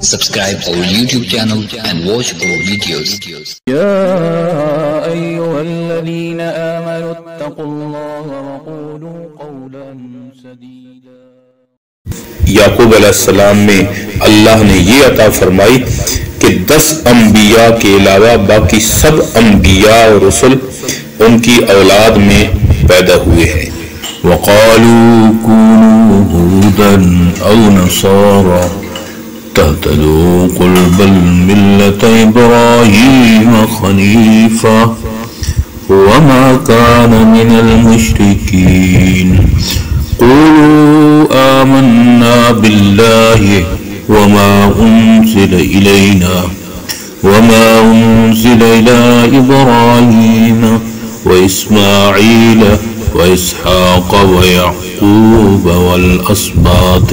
Subscribe our YouTube channel and watch our videos. يا أيها الذين آمنوا اتقوا الله وقولوا قولا سديدا. یعقوب علیہ السلام میں اللہ نے یہ عطا فرمائی کہ 10 انبیاء کے علاوہ باقی سب انبیاء اور رسل ان کی اولاد میں پیدا ہوئے ہیں۔ وَقَالُوا كُونُوا هُودًا أَوْ نَصَارَىٰ تَهْتَدُوا قُلْ بَلْ مِلَّةَ إِبْرَاهِيمَ حَنِيفًا وَمَا كَانَ مِنَ الْمُشْرِكِينَ قُولُوا آمَنَّا بِاللَّهِ وَمَا أُنزِلَ إِلَيْنَا وَمَا أُنزِلَ إِلَىٰ إِبْرَاهِيمَ وَإِسْمَاعِيلَ وَإِسْحَاقَ وَيَعْقُوبَ وَالْأَسْبَاطِ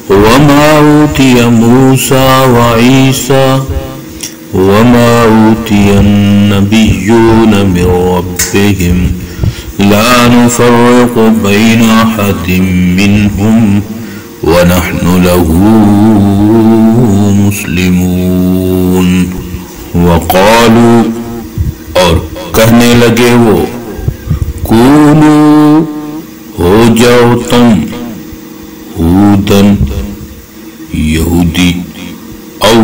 وَمَا أُوتِيَ مُوسَىٰ وَعِيسَىٰ وَمَا أُوتِيَ النَّبِيُّونَ مِن رَّبِّهِمْ لَا نُفَرِّقُ بَيْنَ أَحَدٍ مِّنْهُمْ وَنَحْنُ لَهُ مُسْلِمُونَ۔ وَقَالُوا اور کہنے لگے وہ، کونوا ہو جاؤ تم، ہودن یہودی، او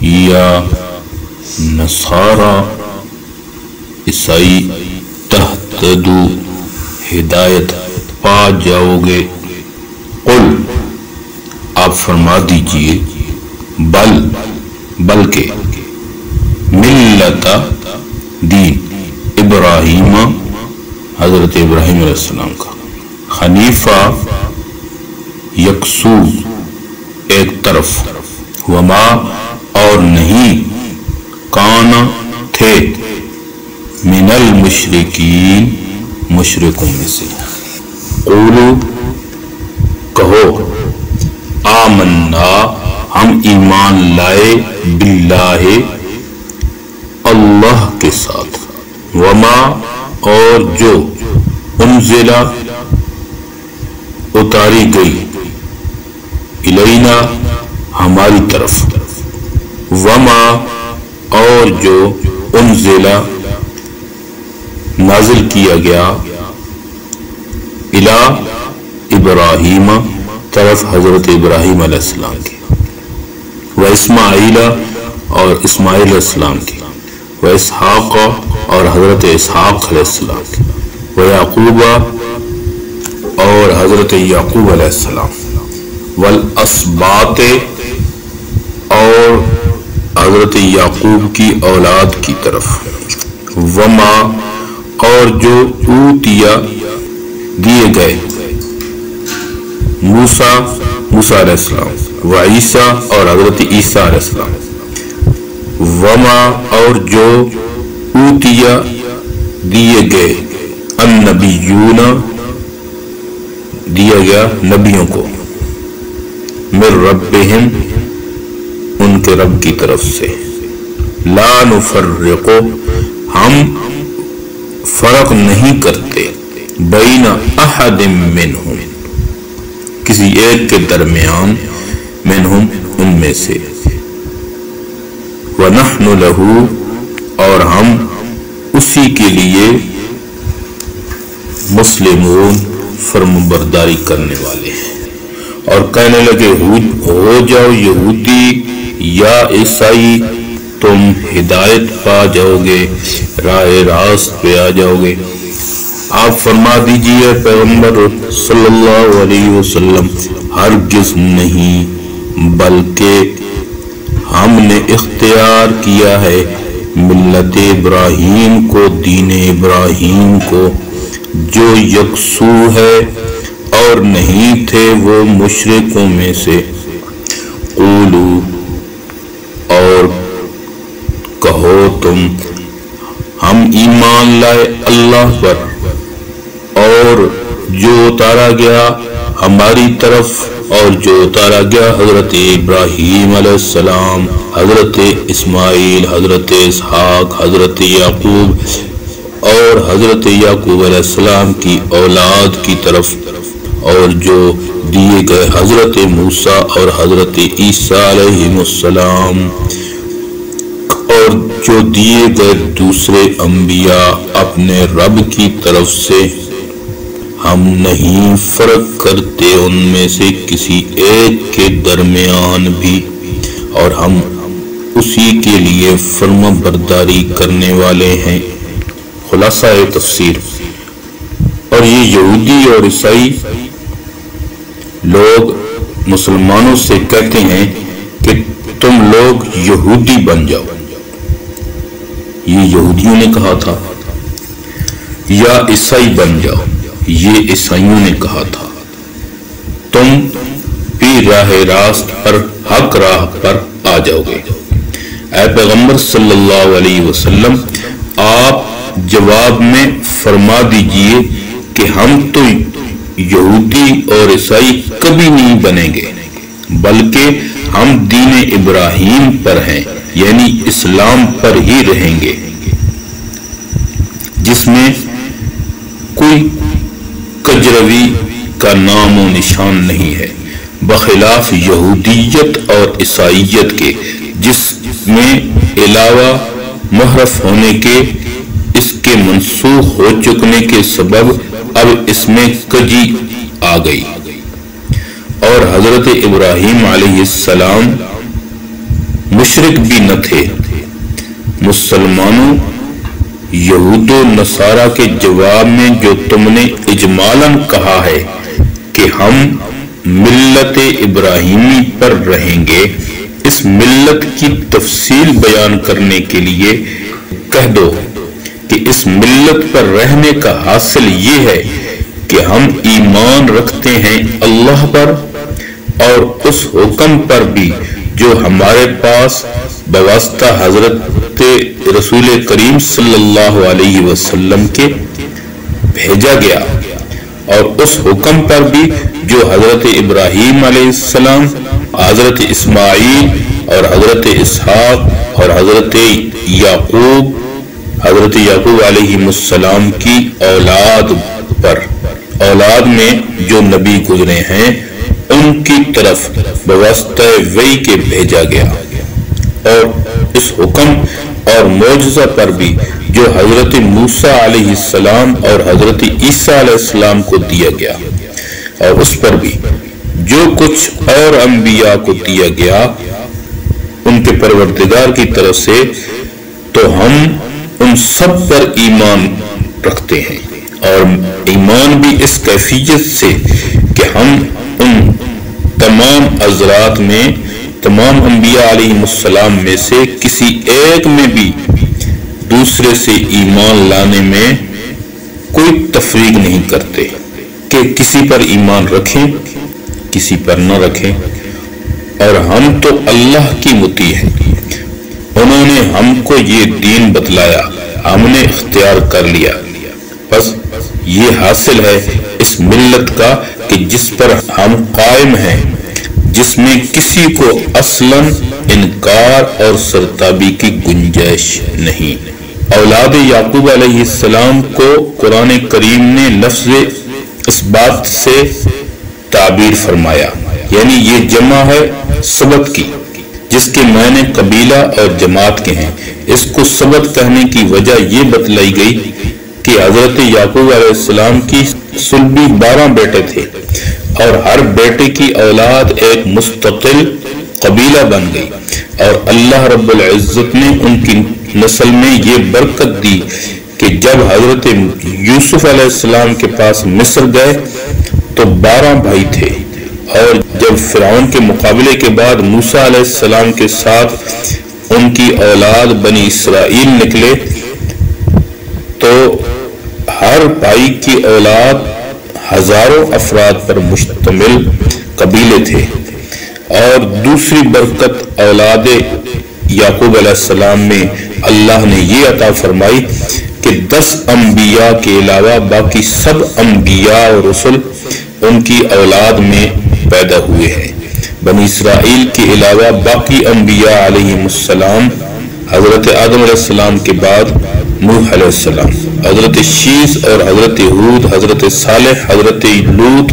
یا نصارا عیسائی، تہتدو ہدایت پا جاؤ گے۔ قل آپ فرما دیجئے، بلکہ ملت دین ابراہیم حضرت ابراہیم علیہ السلام کا، حنیفہ یکسو ایک طرف، وما اور نہیں، کان تھے، من المشرکین مشرکوں میں سے۔ قولو کہو، آمنا ہم ایمان لائے، باللہ اللہ کے ساتھ، وما اور جو انزلہ اتاری گئی، الینا ہماری طرف، وما اور جو انزلہ نازل کیا گیا، الی ابراہیم طرف حضرت ابراہیم علیہ السلام کی، و اسماعیل اور اسماعیل علیہ السلام کی، و اسحاق اور حضرت اسحاق علیہ السلام کی، و یعقوب اور حضرت یعقوب علیہ السلام، والاسباط اور حضرت یعقوب کی اولاد کی طرف، وما اور جو اوتیا دیے گئے، موسیٰ علیہ السلام، و عیسیٰ اور حضرت عیسیٰ علیہ السلام، وما اور جو اوتیا دیے گئے، النبیون دیا گیا نبیوں کو، من ربہم ان کے رب کی طرف سے، لا نفرق ہم فرق نہیں کرتے، بین احد منہم کسی ایک کے درمیان، منہم ان میں سے، وَنَحْنُ لَهُ اور ہم اسی کے لیے، مسلمون فرمانبرداری کرنے والے ہیں۔ اور کہنے لگے، ہو جاؤ یہودی یا عیسائی، تم ہدایت پا جاؤ گے، راہ راست پہ آ جاؤ گے۔ آپ فرما دیجئے پیغمبر صلی اللہ علیہ وسلم، ہرگز نہیں، بلکہ ہم نے اختیار کیا ہے ملت ابراہیم کو، دین ابراہیم کو، جو یکسو ہے اور نہیں تھے وہ مشرکوں میں سے۔ قولو اور کہو تم، ہم ایمان لائے اللہ پر اور جو اتارا گیا ہماری طرف، اور جو اتارا گیا حضرت ابراہیم علیہ السلام، حضرت اسماعیل، حضرت اسحاق، حضرت یعقوب اور حضرت یعقوب علیہ السلام کی اولاد کی طرف، اور جو دیے گئے حضرت موسیٰ اور حضرت عیسیٰ علیہ السلام اور جو دیے گئے دوسرے انبیاء اپنے رب کی طرف سے، ہم نہیں فرق کرتے ان میں سے کسی ایک کے درمیان بھی، اور ہم اسی کے لیے فرما برداری کرنے والے ہیں۔ خلاصہ تفسیر۔ اور یہ یہودی اور عیسائی لوگ مسلمانوں سے کہتے ہیں کہ تم لوگ یہودی بن جاؤ، یہ یہودیوں نے کہا تھا، یا عیسائی بن جاؤ، یہ عیسائیوں نے کہا تھا، تم بھی راہ راست پر حق راہ پر آ جاؤ گے۔ اے پیغمبر صلی اللہ علیہ وسلم، آپ جواب میں فرما دیجئے کہ ہم تو یہودی اور عیسائی کبھی نہیں بنیں گے، بلکہ ہم دین ابراہیم پر ہیں، یعنی اسلام پر ہی رہیں گے، جس میں کوئی کجروی کا نام و نشان نہیں ہے، بخلاف یہودیت اور عیسائیت کے، جس میں علاوہ محرف ہونے کے اس کے منسوخ ہو چکنے کے سبب اب اس میں کجی آ گئی۔ اور حضرت ابراہیم علیہ السلام مشرک بھی نہ تھے۔ مسلمانوں، یہود و نصارہ کے جواب میں جو تم نے اجمالاً کہا ہے کہ ہم ملت ابراہیمی پر رہیں گے، اس ملت کی تفصیل بیان کرنے کے لیے کہہ دو کہ اس ملت پر رہنے کا حاصل یہ ہے کہ ہم ایمان رکھتے ہیں اللہ پر اور اس حکم پر بھی جو ہمارے پاس بواسطہ حضرت رسول کریم صلی اللہ علیہ وسلم کے بھیجا گیا، اور اس حکم پر بھی جو حضرت ابراہیم علیہ السلام، حضرت اسماعیل اور حضرت اسحاق اور حضرت یعقوب علیہ السلام کی اولاد پر، اولاد میں جو نبی گزرے ہیں ان کی طرف بواسطہ وحی کے بھیجا گیا، اور اس حکم اور معجزہ پر بھی جو حضرت موسیٰ علیہ السلام اور حضرت عیسیٰ علیہ السلام کو دیا گیا، اور اس پر بھی جو کچھ اور انبیاء کو دیا گیا ان کے پروردگار کی طرف سے، تو ہم ان سب پر ایمان رکھتے ہیں، اور ایمان بھی اس کیفیت سے کہ ہم ان تمام حضرات میں، تمام انبیاء علیہ السلام میں سے کسی ایک میں بھی دوسرے سے ایمان لانے میں کوئی تفریق نہیں کرتے کہ کسی پر ایمان رکھیں کسی پر نہ رکھیں، اور ہم تو اللہ کی مطیع ہیں، انہوں نے ہم کو یہ دین بتلایا، ہم نے اختیار کر لیا، بس یہ حاصل ہے اس ملت کا کہ جس پر ہم قائم ہیں، جس میں کسی کو اصلاً انکار اور سرتابی کی گنجائش نہیں۔ اولاد یعقوب علیہ السلام کو قرآن کریم نے لفظ اس بات سے تعبیر فرمایا، یعنی یہ جمع ہے سبت کی، جس کے معنی قبیلہ اور جماعت کے ہیں۔ اس کو سبت کہنے کی وجہ یہ بتلائی گئی کہ حضرت یعقوب علیہ السلام کی صلبی 12 بیٹے تھے، اور ہر بیٹے کی اولاد ایک مستقل قبیلہ بن گئی، اور اللہ رب العزت نے ان کی نسل میں یہ برکت دی کہ جب حضرت یوسف علیہ السلام کے پاس مصر گئے تو 12 بھائی تھے، اور جب فرعون کے مقابلے کے بعد موسیٰ علیہ السلام کے ساتھ ان کی اولاد بنی اسرائیل نکلے تو ہر بھائی کی اولاد ہزاروں افراد پر مشتمل قبیلے تھے۔ اور دوسری برکت اولاد یعقوب علیہ السلام میں اللہ نے یہ عطا فرمائی کہ 10 انبیاء کے علاوہ باقی سب انبیاء اور رسل ان کی اولاد میں پیدا ہوئے ہیں۔ بنی اسرائیل کے علاوہ باقی انبیاء علیہ السلام حضرت آدم علیہ السلام کے بعد نوح علیہ السلام، حضرت شیس اور حضرت ہود، حضرت صالح، حضرت لوط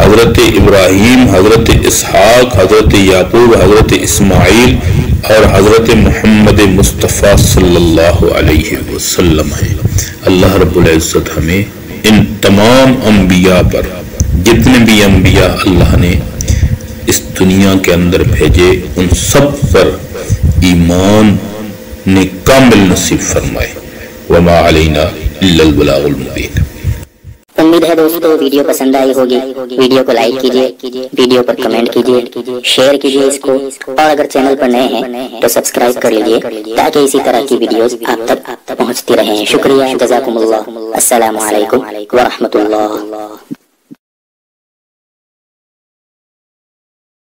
حضرت ابراہیم، حضرت اسحاق، حضرت یعقوب، حضرت اسماعیل اور حضرت محمد مصطفیٰ صلی اللہ علیہ وسلم ہیں۔ اللہ رب العزت ہمیں ان تمام انبیاء پر، جتنے بھی انبیاء اللہ نے اس دنیا کے اندر بھیجے، ان سب پر ایمان نے کامل نصیب فرمائے۔ وما علینا الا البلاغ المبین۔ امید ہے دوستو ویڈیو پسند آئی ہوگی۔ ویڈیو کو لائک کیجئے، ویڈیو پر کمنٹ کیجئے، شیئر کیجئے اس کو، اور اگر چینل پر نئے ہیں تو سبسکرائب کر لیجئے تاکہ اسی طرح کی ویڈیوز آپ تک پہنچتی رہیں۔ شکریہ، جزاکم اللہ، السلام علیکم ورحمۃ اللہ۔